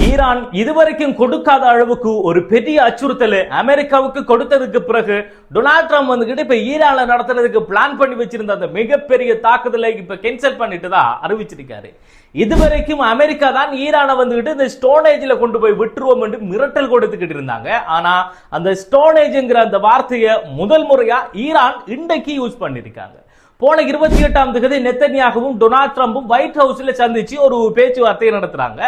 Iran இதுவரைக்கும் கொடுக்காத அளவுக்கு ஒரு பெரிய அச்சுறுத்தல் அமெரிக்காவுக்கு கொடுத்ததுக்கு பிறகு டொனால்ட் ட்ரம்ப் வந்துகிட்டு இப்ப ஈரான்ல நடத்துறதுக்கு பிளான் பண்ணி வச்சிருந்த அந்த மிகப்பெரிய தாக்குதலை இப்ப கேன்சல் பண்ணிட்டு தான் அறிவிச்சிருக்காரு. இதுவரைக்கும் அமெரிக்கா தான் ஈரானை வந்துகிட்டு இந்த ஸ்டோனேஜ்ல கொண்டு போய் விட்டுருவோம் என்று மிரட்டல் கொடுத்துக்கிட்டு இருந்தாங்க. ஆனா அந்த ஸ்டோனேஜ்ங்கிற அந்த வார்த்தையை முதல் முறையா ஈரான் இன்றைக்கு யூஸ் பண்ணிருக்காங்க. போன 28ஆம் தேதி நெத்தன்யாகவும் டொனால்ட் ட்ரம்பும் ஒயிட் ஹவுஸ்ல சந்திச்சு ஒரு பேச்சுவார்த்தையை நடத்துறாங்க.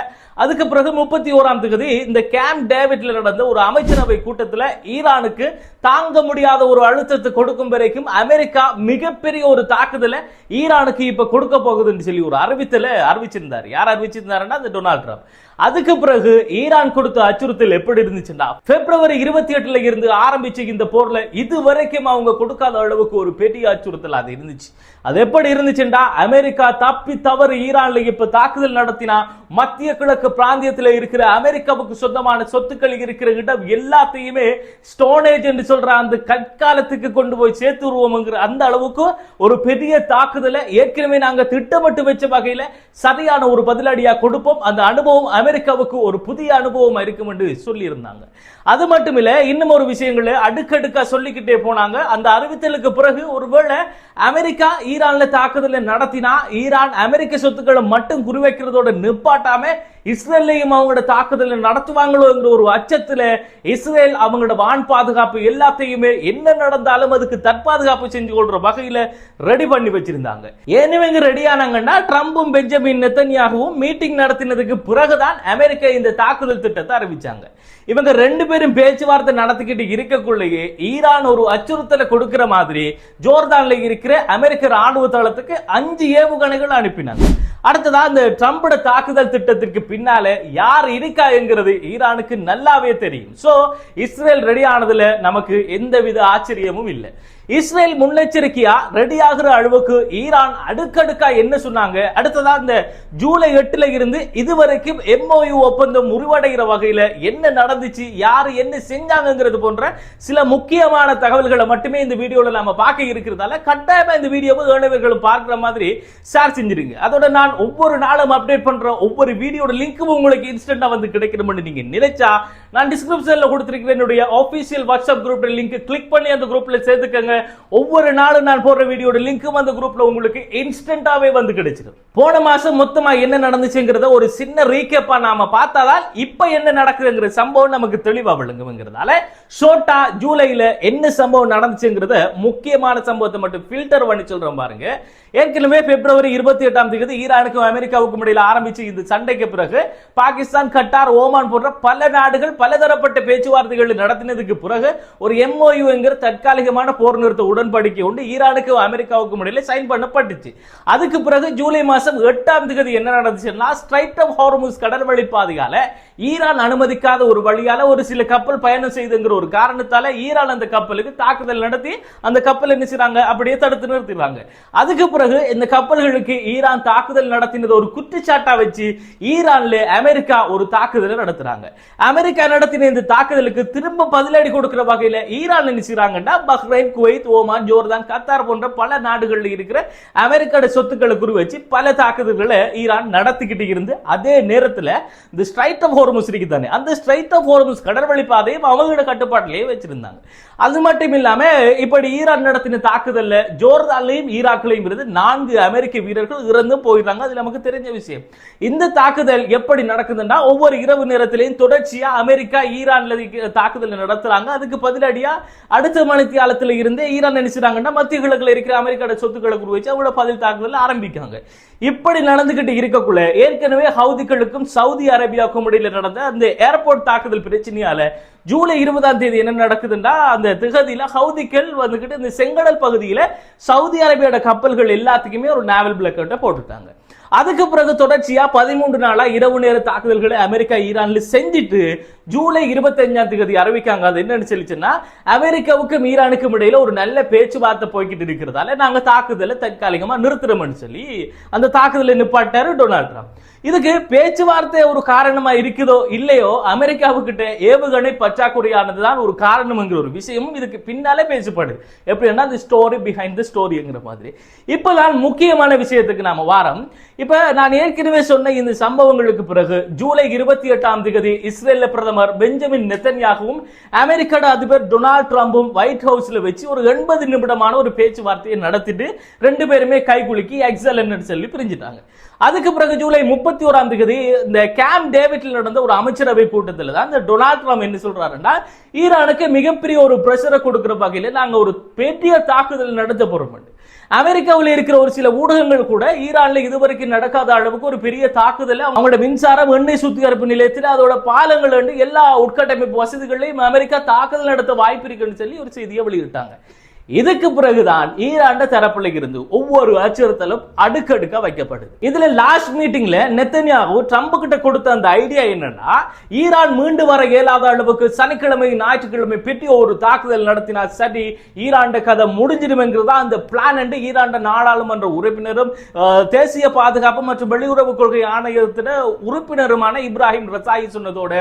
அதுக்கு பிறகு 31ஆம் தேதி இந்த கேம்ப் டேவிட்ல நடந்த ஒரு அமைச்சரவை கூட்டத்தில் ஈரானுக்கு தாங்க முடியாத ஒரு அழுத்தத்தை கொடுக்கும் வரைக்கும் அமெரிக்கா மிகப்பெரிய ஒரு தாக்குதலை ஈரானுக்கு இப்ப கொடுக்க போகுதுன்னு சொல்லி ஒரு அறிவிச்சிருந்தார். யார் அறிவிச்சிருந்தாருன்னா அந்த டொனால்ட் ட்ரம்ப். அதுக்கு பிறகு ஈரான் கொடுத்த அச்சுறுத்தல் எப்படி இருந்துச்சுன்னா பிப்ரவரி 28ல இருந்து ஆரம்பிச்சு இந்த போர்ல இதுவரைக்கும் அவங்க கொடுக்காத அளவுக்கு ஒரு பெரிய அச்சுறுத்தல் அது இருந்துச்சு. அது எப்படி இருந்துச்சுன்னா அமெரிக்கா தப்பி தவறு ஈரான்ல இப்ப தாக்குதல் நடத்தினா மத்திய கிழக்கு பிராந்தியத்தில் இருக்கிற அமெரிக்காவுக்கு சொந்தமான சொத்துக்கள் இருக்கிற இடம் எல்லாத்தையுமே ஸ்டோனேஜ் என்று சொல்ற அந்த கற்காலத்துக்கு கொண்டு போய் சேர்த்துருவோம்ங்கிற அந்த அளவுக்கு ஒரு பெரிய தாக்குதலை ஏற்கனவே நாங்க திட்டமிட்டு வச்ச வகையில சரியான ஒரு பதிலடியா கொடுப்போம். அந்த அனுபவம் அமெரிக்காவுக்கு ஒரு புதிய அனுபவம் இருக்கும் என்று சொல்லி இருந்தாங்க. அது மட்டும் இல்ல, இன்னும் ஒரு விஷயங்களை அடுக்கடுக்கா சொல்லிக்கிட்டே போனாங்க. அந்த அறிவித்தலுக்கு பிறகு ஒருவேளை அமெரிக்கா ஈரான்ல தாக்குதலை நடத்தினா ஈரான் அமெரிக்க சொத்துக்களை மட்டும் குறிவைக்கிறதோட நிப்பாட்டாம இஸ்ரேலையும் அவங்களோட தாக்குதலை நடத்துவாங்களோ என்ற ஒரு அச்சத்துல இஸ்ரேல் அவங்களோட வான் பாதுகாப்பு எல்லாத்தையுமே என்ன நடந்தாலும் அதுக்கு தற்பாதுகாப்பு செஞ்சு கொள்ற வகையில ரெடி பண்ணி வச்சிருந்தாங்க. ஏனிவங்க ரெடி ஆனாங்கன்னா ட்ரம்பும் பெஞ்சமின் நெத்தன்யாகவும் மீட்டிங் நடத்தினதுக்கு பிறகுதான் அமெரிக்கா இந்த தாக்குதல் திட்டத்தை அறிவிச்சாங்க. இவங்க ரெண்டு பேரும் பேச்சுவார்த்தை நடத்திக்கிட்டு இருக்கக்குள்ளேயே ஈரான் ஒரு அச்சுறுத்தலை கொடுக்கிற மாதிரி ஜோர்தான்ல இருக்கிற அமெரிக்க ராணுவ தளத்துக்கு 5 ஏவுகணைகள் அனுப்பினாங்க. அடுத்ததா இந்த ட்ரம்போட தாக்குதல் திட்டத்திற்கு பின்னால யார் இருக்கா என்கிறது ஈரானுக்கு நல்லாவே தெரியும். சோ இஸ்ரேல் ரெடி ஆனதுல நமக்கு எந்தவித ஆச்சரியமும் இல்லை. இஸ்ரேல் முன்னெச்சரிக்கையா ரெடி ஆகிற அளவுக்கு ஈரான் அடுக்கடுக்கா என்ன சொன்னாங்க, அடுத்ததா இந்த ஜூலை 8ல இருந்து இதுவரைக்கும் MOU ஒப்பந்தம் முறிவடைகிற வகையில என்ன நடந்துச்சு, யாரு என்ன செஞ்சாங்கிறது போன்ற சில முக்கியமான தகவல்களை மட்டுமே இந்த வீடியோல நாம பார்க்க இருக்கிறதால கட்டாயமா இந்த வீடியோவை ஏழைவர்களும் பார்க்கிற மாதிரி ஷேர் செஞ்சிருங்க. அதோட நான் ஒவ்வொரு நாளும் அப்டேட் பண்ற ஒவ்வொரு வீடியோட லிங்க்கும் உங்களுக்கு இன்ஸ்டன்டா வந்து கிடைக்கணும்னு நீங்க நினைச்சா நான் டிஸ்கிரிப்ஷன்ல கொடுத்திருக்கிற என்னுடைய official WhatsApp group link click பண்ணி அந்த குரூப்ல சேர்த்துக்கங்க. ஒவ்வொரு நாளும் நான் போடுற வீடியோட லிங்க்கும் அந்த குரூப்ல உங்களுக்கு இன்ஸ்டன்டாவே வந்து கிடைச்சிடும். போன மாசம் மொத்தமா என்ன நடந்துச்சுங்கிறத ஒரு சின்ன ரீகேப்பா நாம பார்த்தாதான் இப்ப என்ன நடக்குதுங்கிற சம்பவம் நமக்கு தெளிவா விளங்குங்கிறதால ஷோர்ட்டா ஜூலைல என்ன சம்பவம் நடந்துச்சுங்கிறத முக்கியமான சம்பவத்தை மட்டும் ஃபில்டர் பண்ணி சொல்றோம் பாருங்க. ஏற்கனவே பிப்ரவரி 28ஆம் தேதி ஈரானுக்கும் அமெரிக்காவுக்கும் இடையில ஆரம்பிச்சு இந்த சண்டைக்கு பிறகு பாகிஸ்தான், கட்டார், ஓமான் போன்ற பல நாடுகள் பலதரப்பட்ட பேச்சுவார்த்தைகள் நடத்தினதுக்கு பிறகு ஒரு MOU என்கிற தற்காலிகமான போர் நிறுத்த உடன்படிக்கை உண்டு ஈரானுக்கு அமெரிக்காவுக்கும் இடையில சைன் பண்ணப்பட்டுச்சு. அதுக்கு பிறகு ஜூலை மாசம் 8ஆம் தேதி என்ன நடந்துச்சுன்னா ஸ்ட்ரைட் ஆஃப் ஹார்முஸ் கடல் வழி பாதையால ஈரான் அனுமதிக்காத ஒரு வழியால ஒரு சில கப்பல் பயணம் செய்துங்கிற ஒரு காரணத்தால ஈரான் அந்த கப்பலுக்கு தாக்குதல் நடத்தி அந்த கப்பல் என்ன செய்றாங்க, அப்படியே தடுத்து நிறுத்திடுறாங்க. அதுக்கு பிறகு இந்த கப்பல்களுக்கு ஈரான் தாக்குதல் நடத்தினது ஒரு குற்றச்சாட்டா வச்சு ஈரான்ல அமெரிக்கா ஒரு தாக்குதலை நடத்துறாங்க. அமெரிக்கா நடத்தின இந்த தாக்குதலுக்கு திரும்ப பதிலடி கொடுக்கிற வகையில ஈரான் என்ன செய்றாங்கன்னா Bahrain, Kuwait, Oman, Jordan, Qatar போன்ற பல நாடுகளில் இருக்கிற அமெரிக்காவோட சொத்துக்களை குறி வச்சு பல தாக்குதல்களை ஈரான் நடத்திக்கிட்டு இருந்து அதே நேரத்தில் இந்த ஸ்ட்ரைட் ஆஃப் ஹார்முஸ் இருக்குதானே அந்த ஸ்ட்ரைட் ஆஃப் ஹார்முஸ் கடல்வழி பாதையும் அவங்களோட கட்டுப்பாட்டிலேயே வச்சிருந்தாங்க. அது மட்டும் இல்லாம இப்படி ஈரான் நடத்தின தாக்குதல்ல ஜோர்தான்லையும் ஈராக்லையும் இருந்து 4 அமெரிக்க வீரர்கள் இறந்து போயிட்டாங்க. அது நமக்கு தெரிஞ்ச விஷயம். இந்த தாக்குதல் எப்படி நடக்குதுன்னா ஒவ்வொரு இரவு நேரத்திலையும் தொடர்ச்சியா அமெரிக்கா ஈரான்ல தாக்குதல் நடத்துறாங்க. அதுக்கு பதிலடியா அடுத்த மணித்தியாலத்தில் இருந்தே ஈரான் நினைச்சாங்கன்னா மத்திய கிழக்குல இருக்கிற அமெரிக்காவோட சொத்துக்களை குறி வச்சு அவங்களோட பதில் தாக்குதல் ஆரம்பிக்காங்க. இப்படி நடந்துகிட்டு இருக்கக்குள்ள ஏற்கனவே ஹவுதிகளுக்கும் சவுதி அரேபியாவுக்கும் இடையில நடந்த அந்த ஏர்போர்ட் தாக்குதல் பிரச்சனையால ஜூலை 20ஆம் தேதி என்ன நடக்குதுன்னா அந்த திகதியில ஹவுதிகள் வந்துகிட்டு இந்த செங்கடல் பகுதியில சவுதி அரேபியாவோட கப்பல்கள் எல்லாத்துக்குமே ஒரு நேவல் பிளாக்கவுட்டை போட்டுட்டாங்க. அதுக்கு பிறகு தொடர்ச்சியா 13 நாளா இரவு நேர தாக்குதல்களை அமெரிக்கா ஈரான்ல செஞ்சிட்டு ஜூலை 25ஆம் தேதி அறிவிக்காங்க. அது என்னன்னு சொல்லிச்சுன்னா அமெரிக்காவுக்கும் ஈரானுக்கும் இடையில ஒரு நல்ல பேச்சுவார்த்தை போய்கிட்டு இருக்கிறதால நாங்க தாக்குதலை தற்காலிகமா நிறுத்துறோம்னு சொல்லி அந்த தாக்குதலை நிப்பாட்டாரு டொனால்ட் ட்ரம்ப். இதுக்கு பேச்சுவார்த்தை ஒரு காரணமா இருக்குதோ இல்லையோ அமெரிக்காவுக்கிட்ட ஏவுகணை பற்றாக்குறையானதுதான் ஒரு காரணம் என்கிற ஒரு விஷயமும் இதுக்கு பின்னாலே பேசப்படுது. எப்படின்னா தி ஸ்டோரி பிஹைண்ட் தி ஸ்டோரிங்கிற மாதிரி. இப்பதான் முக்கியமான விஷயத்துக்கு நாம வாரம். இப்ப நான் ஏற்கனவே சொன்ன இந்த சம்பவங்களுக்கு பிறகு ஜூலை 28ஆம் தேதி இஸ்ரேல் பிரதமர் பெஞ்சமின் நெத்தன்யாகுவும் அமெரிக்க அதிபர் டொனால்ட் ட்ரம்பும் ஒயிட் ஹவுஸ்ல வச்சு ஒரு 80 நிமிடமான ஒரு பேச்சுவார்த்தையை நடத்திட்டு ரெண்டு பேருமே கைகுலுக்கி எக்ஸலன்ட் சொல்லி பிரிஞ்சிட்டாங்க. அதுக்கு பிறகு ஜூலை 31ஆம் தேதி இந்த கேம்ப் டேவிட்ல நடந்த ஒரு அமைச்சரவை கூட்டத்தில் தான் இந்த டொனால்ட் ட்ரம்ப் என்ன சொல்றாருன்னா, ஈரானுக்கு மிகப்பெரிய ஒரு பிரஷரை கொடுக்கிற வகையில் நாங்க ஒரு பெரிய தாக்குதல் நடத்த போறோம். அமெரிக்காவில் இருக்கிற ஒரு சில ஊடகங்கள் கூட ஈரான்ல இதுவரைக்கும் நடக்காத அளவுக்கு ஒரு பெரிய தாக்குதல் அவங்களோட மின்சாரம் எண்ணெய் சுத்திகரிப்பு நிலையத்தில் அதோட பாலங்கள் எல்லா உட்கட்டமைப்பு வசதிகளையும் அமெரிக்கா தாக்குதல் நடத்த வாய்ப்பு இருக்குன்னு சொல்லி ஒரு செய்தியை வெளியிட்டாங்க. இதுக்கு பிறகுதான் ஈரான் தரப்புல இருந்து ஒவ்வொரு அச்சுறுத்தலும் அடுக்கடுக்க வைக்கப்படுது. இதுல லாஸ்ட் மீட்டிங்ல நெத்தன்யாகு ட்ரம்ப் கிட்ட கொடுத்த அந்த ஐடியா என்னன்னா, ஈரான் மீண்டு வர இயலாத அளவுக்கு சனிக்கிழமை ஞாயிற்றுக்கிழமை பெரிய ஒரு தாக்குதல் நடத்தினா சரி ஈரான் கதை முடிஞ்சிடும் என்கிறதா அந்த பிளான் என்று ஈரான் நாடாளுமன்ற உறுப்பினரும் தேசிய பாதுகாப்பு மற்றும் வெளியுறவு கொள்கை ஆணையத்தின உறுப்பினருமான இப்ராஹிம் ரசாயி சொன்னதோட,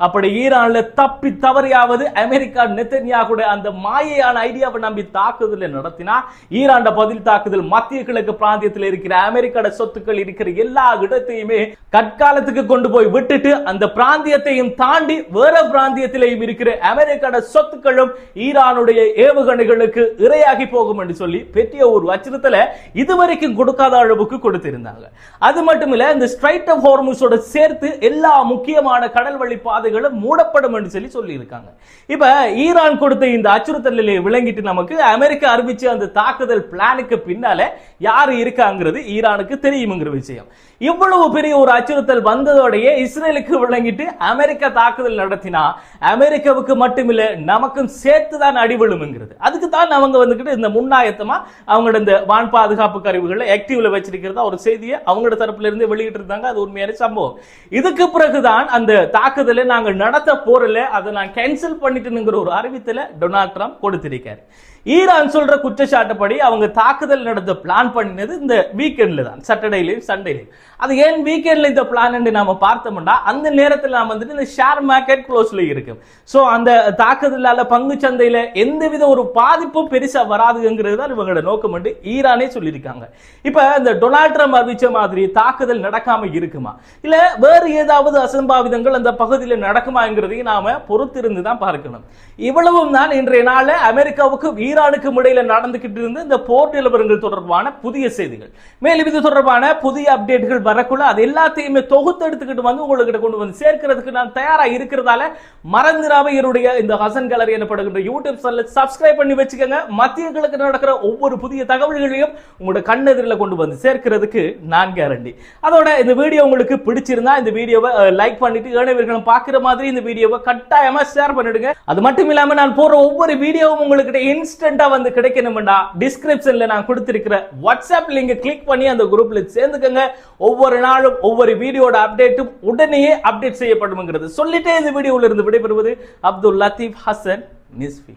அப்படி ஈரான்ல தப்பி தவறியாவது அமெரிக்கா நெத்தன்யாகுட அந்த மாயையான ஐடியாவை நம்பி தாக்குதல் நடத்தினா ஈரான் பதில் தாக்குதல் மத்திய கிழக்கு பிராந்தியத்தில் இருக்கிற அமெரிக்க சொத்துக்கள் இருக்கிற எல்லா இடத்தையுமே கற்காலத்துக்கு கொண்டு போய் விட்டுட்டு அந்த பிராந்தியத்தையும் தாண்டி வேற பிராந்தியத்திலேயும் இருக்கிற அமெரிக்க சொத்துக்களும் ஈரானுடைய ஏவுகணைகளுக்கு இரையாகி போகும் என்று சொல்லி பெரிய ஒரு அச்சுறுத்தலை இதுவரைக்கும் கொடுக்காத அளவுக்கு கொடுத்திருந்தாங்க. அது மட்டுமில்ல, இந்த ஸ்ட்ரைட் ஆஃப் ஹார்முஸோட சேர்த்து எல்லா முக்கியமான கடல் வழி பாதைகளும் மூடப்படும் என்று சொல்லி இருக்காங்க. இப்ப ஈரான் கொடுத்த இந்த அச்சுறுத்தலிலே விளங்கிட்டு நமக்கு அமெரிக்கா அறிவிச்ச அந்த தாக்குதல் பிளானுக்கு பின்னால யாரு இருக்காங்கிறது ஈரானுக்கு தெரியும்ங்கிற விஷயம். இவ்வளவு பெரிய ஒரு அச்சுறுத்தல் வந்ததோடையே இஸ்ரேலுக்கு விளங்கிட்டு அமெரிக்கா தாக்குதல் நடத்தினா அமெரிக்காவுக்கு மட்டுமில்ல நமக்கும் சேர்த்துதான் அடிவிழும்ங்கிறது. அதுக்கு தான் அவங்க வந்துகிட்டு இந்த முன்னாயத்தமா அவங்களோட இந்த வான் பாதுகாப்பு கருவிகளை ஆக்டிவ்ல வச்சிருக்கிறதா ஒரு செய்தியை அவங்களோட தரப்புல இருந்து வெளியிட்டு இருந்தாங்க. அது உண்மையான சம்பவம். இதுக்கு பிறகுதான் அந்த தாக்குதலை நாங்க நடத்த போறல, அதை நான் கேன்சல் பண்ணிட்டுங்கிற ஒரு அறிவித்தலை டொனால்ட் ட்ரம்ப் கொடுத்திருக்காரு. ஈரான் சொல்ற குற்றச்சாட்டுப்படி அவங்க தாக்குதல் நடத்த பிளான் பண்ணினது இந்த வீக்கெண்ட்ல தான், சாட்டர்டேலையும் சண்டேலையும். அது ஏன் வீக்கெண்ட்ல இந்த பிளான் நாம பார்த்தோம்னா அந்த நேரத்தில் நாம வந்துட்டு இந்த ஷேர் மார்க்கெட் க்ளோஸ்ல இருக்கு. சோ அந்த தாக்குதலால பங்கு சந்தையில எந்தவித ஒரு பாதிப்பும் பெருசா வராதுங்கிறது தான் இவங்களோட நோக்கம் என்று ஈரானே சொல்லியிருக்காங்க. இப்ப இந்த டொனால்ட் ட்ரம்ப் அறிவிச்ச மாதிரி தாக்குதல் நடக்காம இருக்குமா இல்ல வேறு ஏதாவது அசம்பாவிதங்கள் அந்த பகுதியில் நடக்குமாங்கிறதையும் நாம பொறுத்திருந்து தான் பார்க்கணும். இவ்வளவும் தான் இன்றைய நாள் அமெரிக்காவுக்கு ஈரானுக்கும் இடையில நடந்துகிட்டு இருந்த இந்த போர் நிலவரங்கள் தொடர்பான புதிய செய்திகள். மேலும் இது தொடர்பான புதிய அப்டேட்கள் வரக்குள்ள அது எல்லாத்தையுமே தொகுத்து எடுத்துக்கிட்டு வந்து உங்களுக்கு கொண்டு வந்து சேர்க்கிறதுக்கு நான் தயாரா இருக்கிறதால மறந்துடாம என்னுடைய இந்த ஹசன் கேலரி எனப்படுகின்ற யூடியூப் சேனலை சப்ஸ்கிரைப் பண்ணி வச்சுக்கோங்க. மத்திய கிழக்கு நடக்கிற ஒவ்வொரு புதிய தகவல்களையும் உங்களோட கண்ணெதிரில் கொண்டு வந்து சேர்க்கிறதுக்கு நான் கேரண்டி. அதோட இந்த வீடியோ உங்களுக்கு பிடிச்சிருந்தா இந்த வீடியோவை லைக் பண்ணிட்டு ஏனைவர்களும் பார்க்கிற மாதிரி இந்த வீடியோவை கட்டாயமா ஷேர் பண்ணிடுங்க. அது மட்டும் இல்லாம நான் போற ஒவ்வொரு வீடியோவும் உங்களுக்கு இன்ஸ்டன்டா வந்து கிடைக்கணும்னா டிஸ்கிரிப்ஷன்ல நான் கொடுத்திருக்கிற வாட்ஸ்அப் லிங்கை கிளிக் பண்ணி அந்த குரூப்ல சேர்ந்துக்கங்க. ஒவ்வொரு நாளும் ஒவ்வொரு வீடியோட அப்டேட்டும் உடனே அப்டேட் செய்யப்படும் சொல்லிட்டே இந்த வீடியோவில் இருந்து விடைபெறுவது அப்துல் லத்தீப் ஹசன் நிஸ்ஃபி.